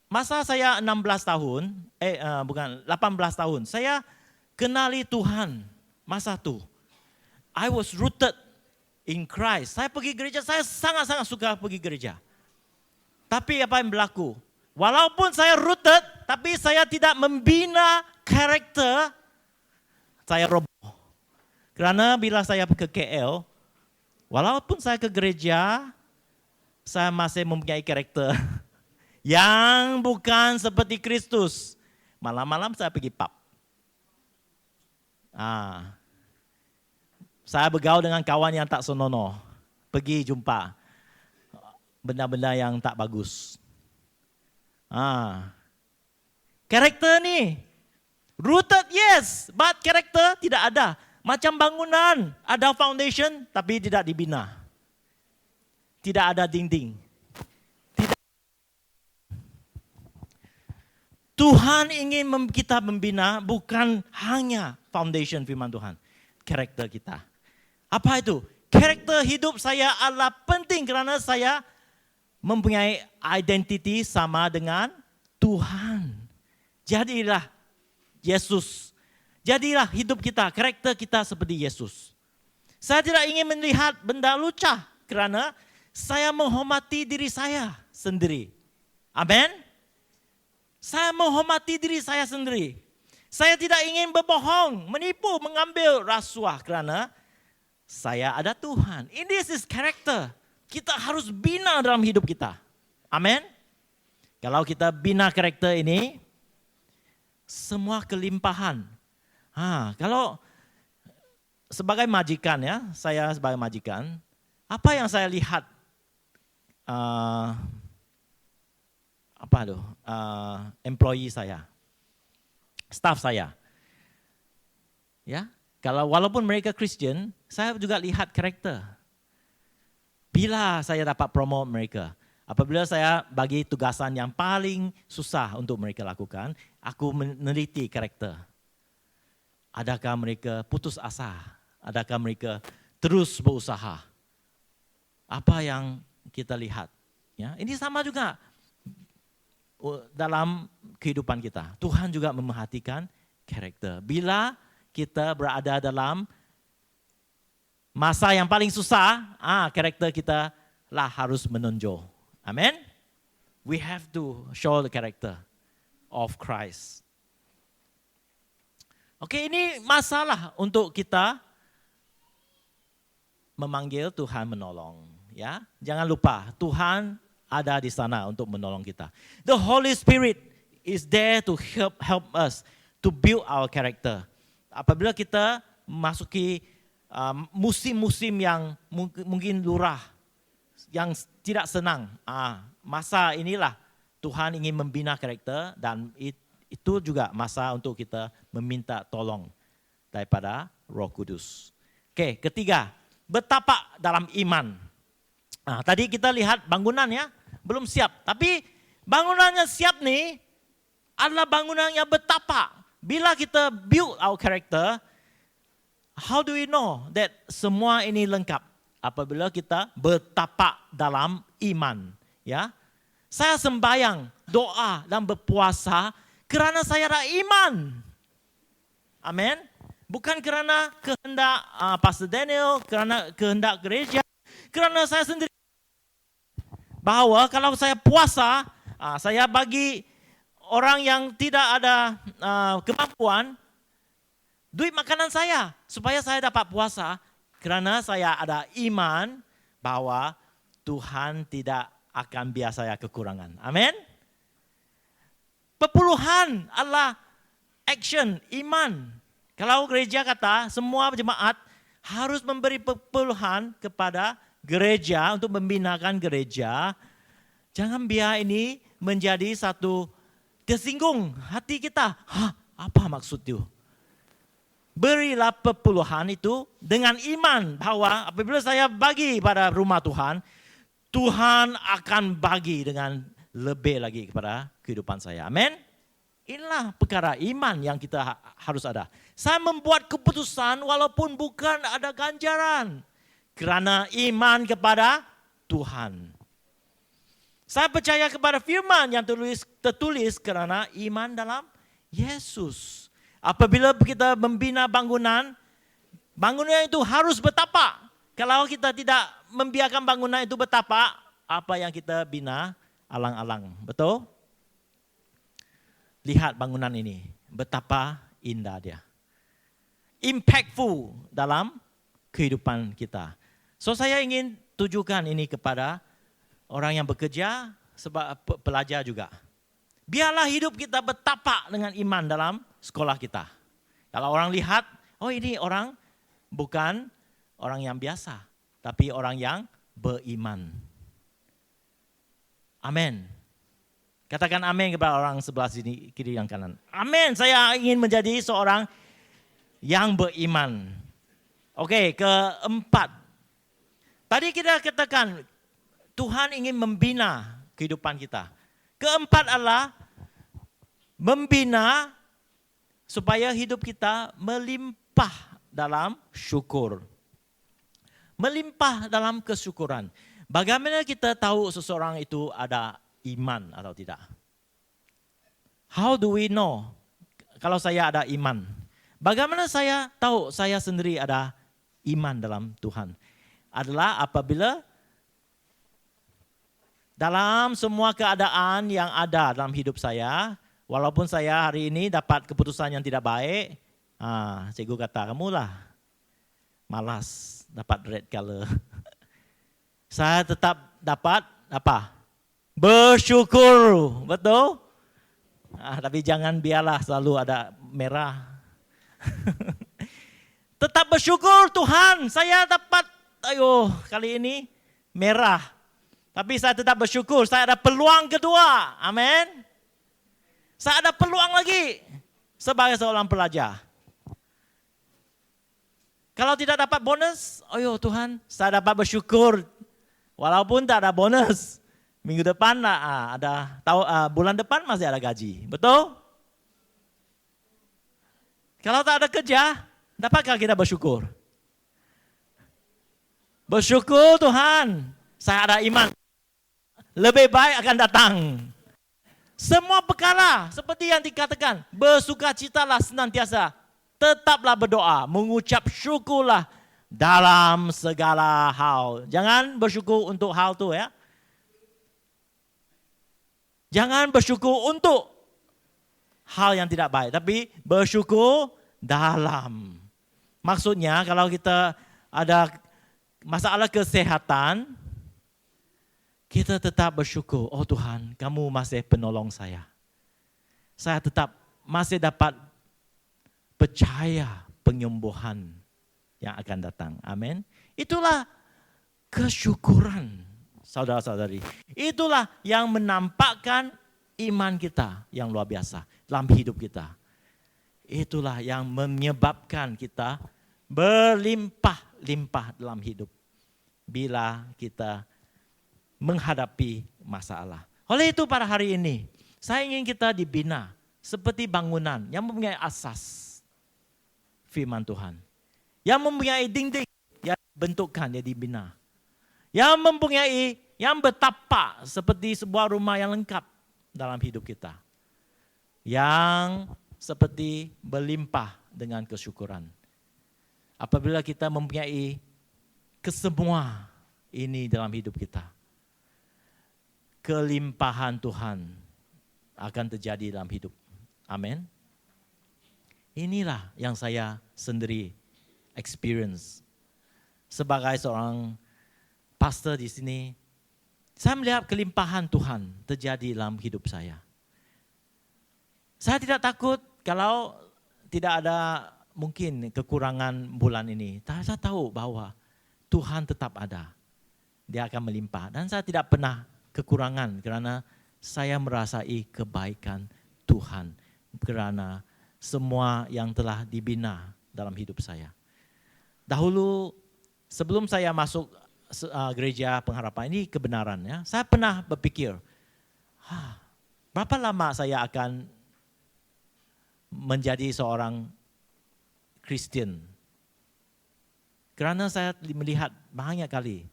Masa saya 16 tahun, 18 tahun, saya kenali Tuhan masa tu. I was rooted in Christ. Saya pergi gereja, saya sangat-sangat suka pergi gereja. Tapi apa yang berlaku? Walaupun saya rooted, tapi saya tidak membina karakter, saya roboh. Kerana bila saya ke KL, walaupun saya ke gereja, saya masih mempunyai karakter yang bukan seperti Kristus. Malam-malam saya pergi pub. Saya bergaul dengan kawan yang tak senonoh. Pergi jumpa benda-benda yang tak bagus. Karakter ni rooted, yes, but karakter tidak ada. Macam bangunan, ada foundation tapi tidak dibina. Tidak ada dinding. Tuhan ingin kita membina bukan hanya foundation firman Tuhan. Karakter kita. Apa itu? Karakter hidup saya adalah penting kerana saya mempunyai identiti sama dengan Tuhan. Yesus. Jadilah hidup kita, karakter kita seperti Yesus. Saya tidak ingin melihat benda lucah kerana saya menghormati diri saya sendiri. Amin. Saya menghormati diri saya sendiri. Saya tidak ingin berbohong, menipu, mengambil rasuah kerana saya ada Tuhan. This is character. Kita harus bina dalam hidup kita. Amin. Kalau kita bina karakter ini, semua kelimpahan. Kalau sebagai majikan ya, saya sebagai majikan, apa yang saya lihat? Employee saya, staff saya. Ya, kalau walaupun mereka Kristen, saya juga lihat karakter. Bila saya dapat promote mereka, apabila saya bagi tugasan yang paling susah untuk mereka lakukan, aku meneliti karakter. Adakah mereka putus asa? Adakah mereka terus berusaha? Apa yang kita lihat? Ya, ini sama juga dalam kehidupan kita. Tuhan juga memerhatikan karakter. Bila kita berada dalam masa yang paling susah, karakter kita lah harus menonjol. Amen. We have to show the character of Christ. Oke, ini masalah untuk kita memanggil Tuhan menolong. Ya, jangan lupa Tuhan ada di sana untuk menolong kita. The Holy Spirit is there to help us to build our character. Apabila kita memasuki musim-musim yang mungkin lurah, yang tidak senang, masa inilah Tuhan ingin membina karakter dan itu juga masa untuk kita meminta tolong daripada Roh Kudus. Oke, ketiga, bertapak dalam iman. Tadi kita lihat bangunannya belum siap, tapi bangunannya siap nih adalah bangunan yang bertapak. Bila kita build our character, how do we know that semua ini lengkap? Apabila kita bertapak dalam iman, ya. Saya sembahyang, doa dan berpuasa kerana saya ada iman. Amin. Bukan kerana kehendak Pastor Daniel, kerana kehendak gereja, kerana saya sendiri. Bahawa kalau saya puasa, saya bagi orang yang tidak ada kemampuan duit makanan saya supaya saya dapat puasa kerana saya ada iman bahwa Tuhan tidak akan biar saya kekurangan. Amin. Perpuluhan adalah action, iman. Kalau gereja kata semua jemaat harus memberi perpuluhan kepada gereja untuk membinakan gereja. Jangan biar ini menjadi satu tersinggung hati kita. Apa maksud itu? Berilah perpuluhan itu dengan iman bahwa apabila saya bagi pada rumah Tuhan, Tuhan akan bagi dengan lebih lagi kepada kehidupan saya. Amin. Inilah perkara iman yang kita harus ada. Saya membuat keputusan walaupun bukan ada ganjaran. Kerana iman kepada Tuhan. Saya percaya kepada firman yang tertulis kerana iman dalam Yesus. Apabila kita membina bangunan, bangunan itu harus bertapak. Kalau kita tidak membiarkan bangunan itu bertapak, apa yang kita bina alang-alang. Betul? Lihat bangunan ini, betapa indah dia. Impactful dalam kehidupan kita. So saya ingin tujukan ini kepada orang yang bekerja sebab pelajar juga. Biarlah hidup kita bertapak dengan iman dalam sekolah kita. Kalau orang lihat, oh ini orang bukan orang yang biasa, tapi orang yang beriman. Amin. Katakan amin kepada orang sebelah sini, kiri dan kanan. Amin, saya ingin menjadi seorang yang beriman. Oke, keempat. Tadi kita katakan Tuhan ingin membina kehidupan kita. Keempat adalah membina supaya hidup kita melimpah dalam syukur. Melimpah dalam kesyukuran. Bagaimana kita tahu seseorang itu ada iman atau tidak? How do we know? kalau saya ada iman? Bagaimana saya tahu saya sendiri ada iman dalam Tuhan? Adalah apabila dalam semua keadaan yang ada dalam hidup saya, walaupun saya hari ini dapat keputusan yang tidak baik, cikgu kata, kamulah malas dapat red color. Saya tetap dapat apa? Bersyukur, betul? Tapi jangan biarlah selalu ada merah. Tetap bersyukur Tuhan, saya dapat, kali ini merah. Tapi saya tetap bersyukur, saya ada peluang kedua, amin. Saya ada peluang lagi sebagai seorang pelajar. Kalau tidak dapat bonus, Tuhan, saya dapat bersyukur. Walaupun tak ada bonus, minggu depan bulan depan masih ada gaji, betul? Kalau tak ada kerja, dapatkah kita bersyukur? Bersyukur Tuhan, saya ada iman. Lebih baik akan datang. Semua perkara seperti yang dikatakan, bersukacitalah senantiasa, tetaplah berdoa, mengucap syukurlah dalam segala hal. Jangan bersyukur untuk hal itu ya. Jangan bersyukur untuk hal yang tidak baik, tapi bersyukur dalam. Maksudnya kalau kita ada masalah kesehatan, kita tetap bersyukur, Tuhan, kamu masih penolong saya. Saya tetap masih dapat percaya penyembuhan yang akan datang. Amin. Itulah kesyukuran, saudara-saudari. Itulah yang menampakkan iman kita yang luar biasa dalam hidup kita. Itulah yang menyebabkan kita berlimpah-limpah dalam hidup. Bila kita menghadapi masalah. Oleh itu pada hari ini, saya ingin kita dibina seperti bangunan yang mempunyai asas firman Tuhan. Yang mempunyai dinding yang bentukkan, dia dibina. Yang mempunyai, yang bertapak seperti sebuah rumah yang lengkap dalam hidup kita. Yang seperti berlimpah dengan kesyukuran. Apabila kita mempunyai kesemua ini dalam hidup kita, kelimpahan Tuhan akan terjadi dalam hidup. Amin. Inilah yang saya sendiri experience. Sebagai seorang pastor di sini, saya melihat kelimpahan Tuhan terjadi dalam hidup saya. Saya tidak takut kalau tidak ada mungkin kekurangan bulan ini. Saya tahu bahwa Tuhan tetap ada. Dia akan melimpah. Dan saya tidak pernah kekurangan karena saya merasai kebaikan Tuhan karena semua yang telah dibina dalam hidup saya. Dahulu sebelum saya masuk gereja pengharapan, ini kebenaran ya. Saya pernah berpikir, berapa lama saya akan menjadi seorang Kristen? Karena saya melihat banyak kali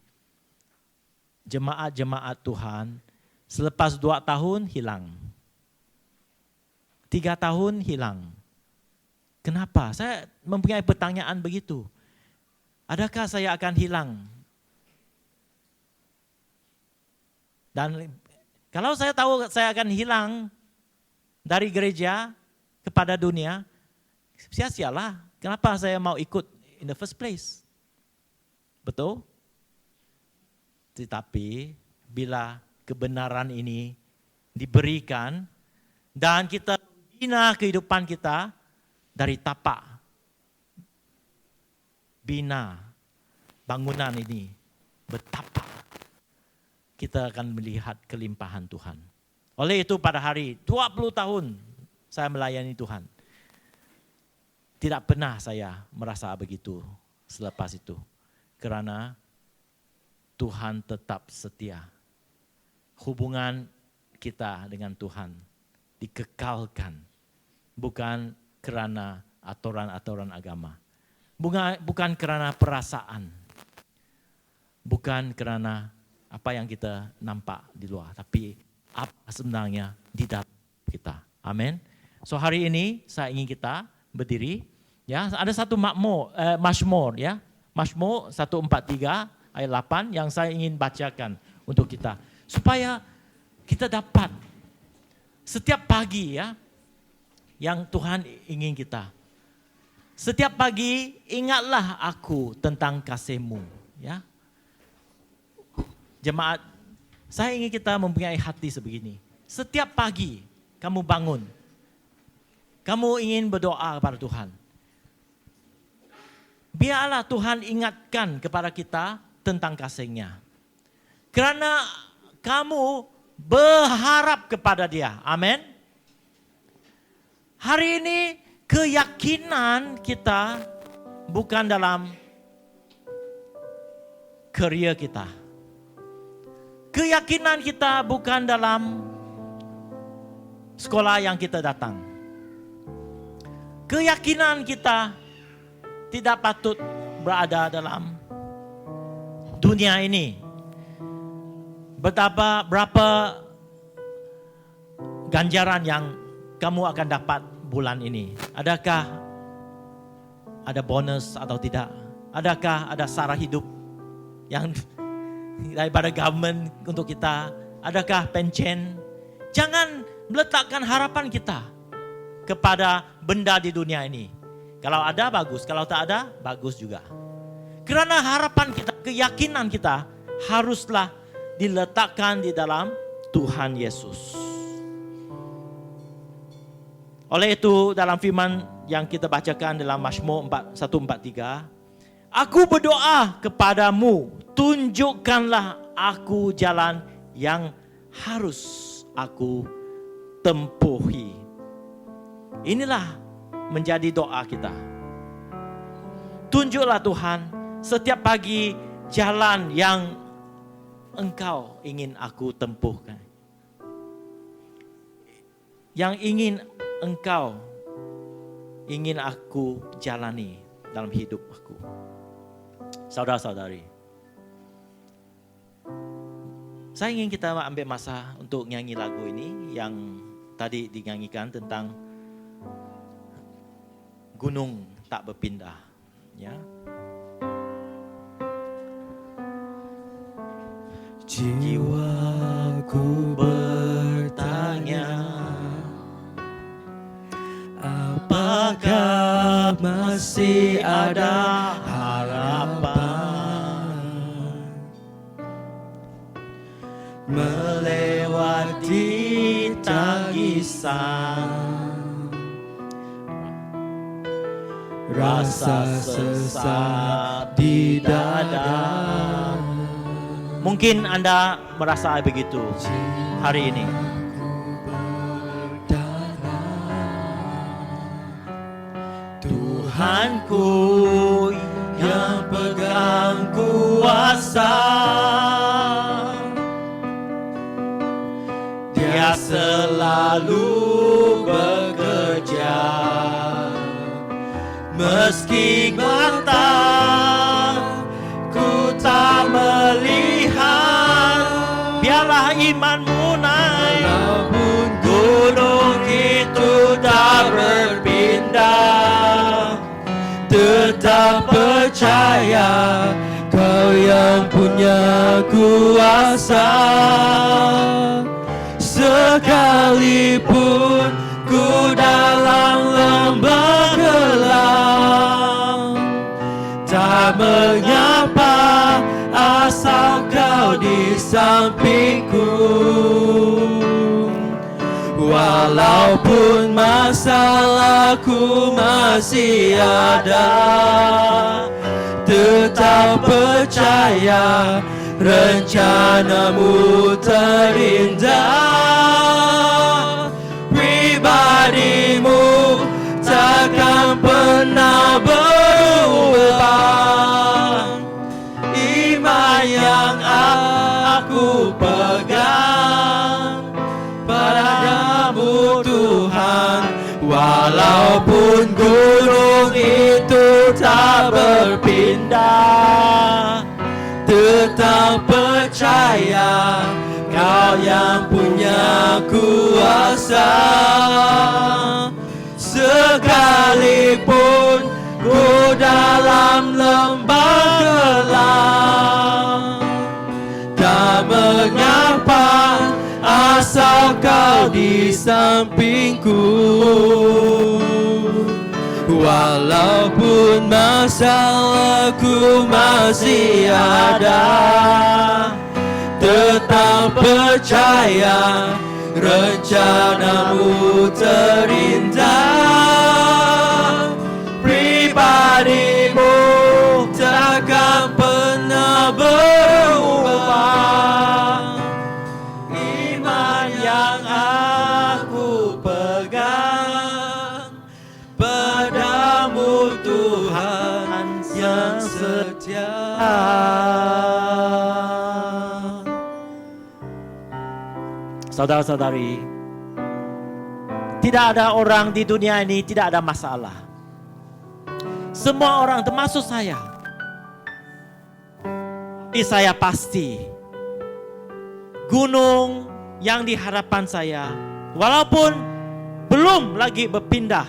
jemaat-jemaat Tuhan selepas 2 tahun hilang. 3 tahun hilang. Kenapa? Saya mempunyai pertanyaan begitu. Adakah saya akan hilang? Dan kalau saya tahu saya akan hilang dari gereja kepada dunia, sia-sialah. Kenapa saya mau ikut in the first place? Betul? Tetapi bila kebenaran ini diberikan dan kita bina kehidupan kita dari tapak bina bangunan ini bertapak, kita akan melihat kelimpahan Tuhan. Oleh itu pada hari 20 tahun saya melayani Tuhan, tidak pernah saya merasa begitu selepas itu. Karena Tuhan tetap setia. Hubungan kita dengan Tuhan dikekalkan. Bukan kerana aturan-aturan agama. Bukan kerana perasaan. Bukan kerana apa yang kita nampak di luar. Tapi apa sebenarnya di dalam kita. Amin. So hari ini saya ingin kita berdiri. Ya, ada satu Mazmur ya. Mazmur 143 ayat 8 yang saya ingin bacakan untuk kita. Supaya kita dapat setiap pagi ya, yang Tuhan ingin kita. Setiap pagi ingatlah aku tentang kasih-Mu. Ya. Jemaat, saya ingin kita mempunyai hati sebegini. Setiap pagi kamu bangun, kamu ingin berdoa kepada Tuhan. Biarlah Tuhan ingatkan kepada kita tentang kasih-Nya. Kerana kamu berharap kepada Dia. Amin. Hari ini keyakinan kita bukan dalam kerja kita. Keyakinan kita bukan dalam sekolah yang kita datang. Keyakinan kita tidak patut berada dalam dunia ini. Berapa ganjaran yang kamu akan dapat bulan ini? Adakah ada bonus atau tidak? Adakah ada sara hidup yang daripada government untuk kita? Adakah pension? Jangan meletakkan harapan kita kepada benda di dunia ini. Kalau ada bagus, kalau tak ada bagus juga. Kerana harapan kita, keyakinan kita haruslah diletakkan di dalam Tuhan Yesus. Oleh itu dalam firman yang kita bacakan dalam Mazmur 143, aku berdoa kepadamu, tunjukkanlah aku jalan yang harus aku tempuhi. Inilah menjadi doa kita. Tunjuklah Tuhan setiap pagi jalan yang Engkau ingin aku tempuhkan. Yang Engkau ingin aku jalani dalam hidup aku. Saudara-saudari, saya ingin kita ambil masa untuk nyanyi lagu ini yang tadi dinyanyikan tentang gunung tak berpindah. Ya. Jiwaku bertanya, apakah masih ada harapan melewati tangisan, rasa sesak di dada. Mungkin Anda merasa begitu hari ini. Tuhanku yang pegang kuasa, Dia selalu bekerja. Meski mata ku tak melihat, biarlah imanmu naik. Walaupun gunung itu tak berpindah, tetap percaya Kau yang punya kuasa. Sekalipun ku dalam lembah gelap, tak mengapa asal Kau di sampingku. Walaupun masalahku masih ada, tetap percaya rencana-Mu terindah. Pribadi-Mu takkan pernah berubah. Iman yang aku pegang padamu Tuhan, walaupun gunung itu tak berpindah, tetap percaya Kau yang punya kuasa, sekalipun ku dalam lembah gelap, tak mengapa asal kau di sampingku. Walaupun masalahku masih ada, tetap percaya rencanamu terindah. Pribadimu takkan pernah berubah. Iman yang aku pegang padamu, Tuhan yang setia. Saudara-saudari, tidak ada orang di dunia ini tidak ada masalah. Semua orang termasuk saya. Tapi saya pasti gunung yang di hadapan saya, walaupun belum lagi berpindah,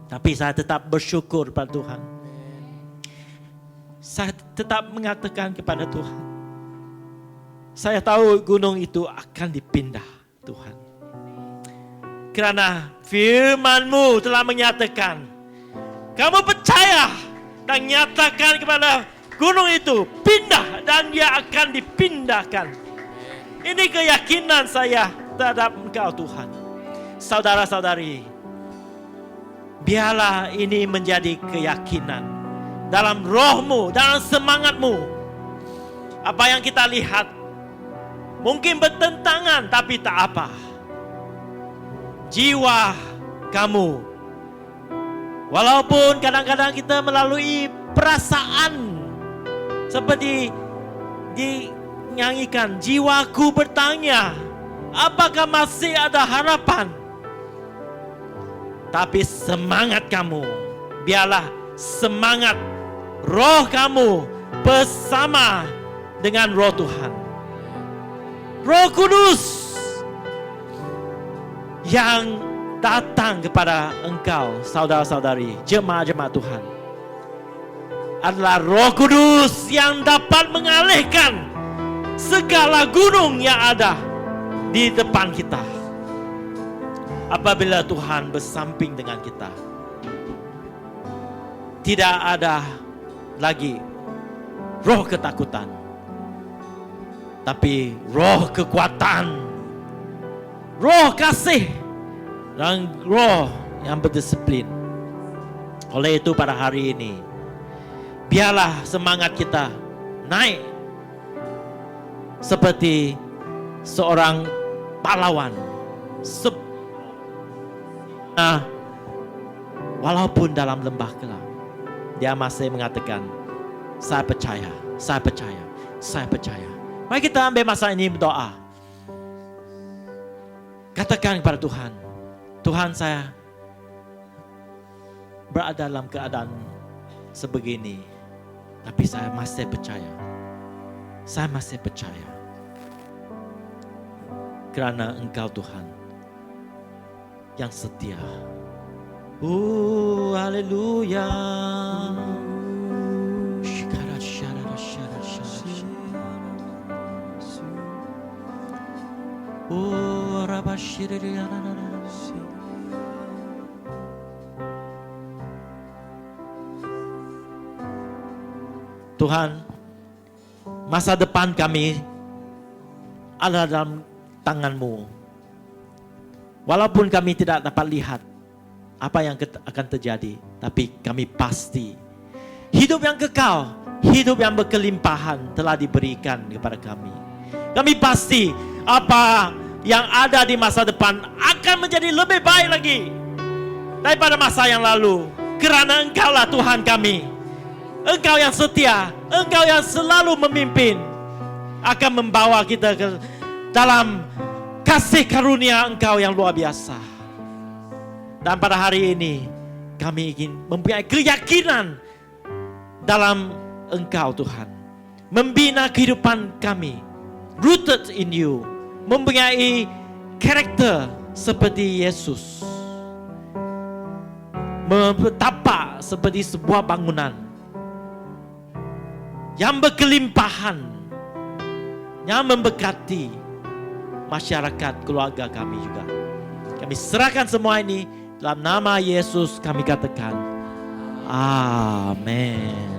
tapi saya tetap bersyukur pada Tuhan. Saya tetap mengatakan kepada Tuhan, saya tahu gunung itu akan dipindah, Tuhan. Karena firman-Mu telah menyatakan, kamu percaya dan nyatakan kepada gunung itu pindah dan dia akan dipindahkan. Ini keyakinan saya terhadap Engkau, Tuhan. Saudara-saudari, biarlah ini menjadi keyakinan dalam roh-Mu, dalam semangat-Mu. Apa yang kita lihat mungkin bertentangan, tapi tak apa. Jiwa kamu, walaupun kadang-kadang kita melalui perasaan seperti dinyanyikan, jiwaku bertanya, apakah masih ada harapan? Tapi semangat kamu, biarlah semangat roh kamu bersama dengan roh Tuhan. Roh Kudus yang datang kepada engkau, saudara-saudari, jemaat-jemaat Tuhan, adalah Roh Kudus yang dapat mengalihkan segala gunung yang ada di depan kita. Apabila Tuhan bersamping dengan kita, tidak ada lagi roh ketakutan, tapi roh kekuatan, roh kasih, dan roh yang berdisiplin. Oleh itu pada hari ini, biarlah semangat kita naik seperti seorang pahlawan. Walaupun dalam lembah gelap, dia masih mengatakan, saya percaya, saya percaya, saya percaya. Mari kita ambil masa ini berdoa. Katakan kepada Tuhan, Tuhan, saya berada dalam keadaan sebegini, tapi saya masih percaya. Saya masih percaya. Kerana Engkau Tuhan yang setia. Haleluya. Tuhan, masa depan kami ada dalam tangan-Mu. Walaupun kami tidak dapat lihat apa yang akan terjadi, tapi kami pasti hidup yang kekal, hidup yang berkelimpahan telah diberikan kepada kami. Kami pasti apa yang ada di masa depan akan menjadi lebih baik lagi daripada masa yang lalu. Kerana Engkau-lah Tuhan kami. Engkau yang setia, Engkau yang selalu memimpin, akan membawa kita ke dalam kasih karunia Engkau yang luar biasa. Dan pada hari ini kami ingin mempunyai keyakinan dalam Engkau Tuhan, membina kehidupan kami rooted in you, mempunyai karakter seperti Yesus, bertapak seperti sebuah bangunan yang berkelimpahan, yang memberkati masyarakat keluarga kami juga. Kami serahkan semua ini dalam nama Yesus, kami katakan amin.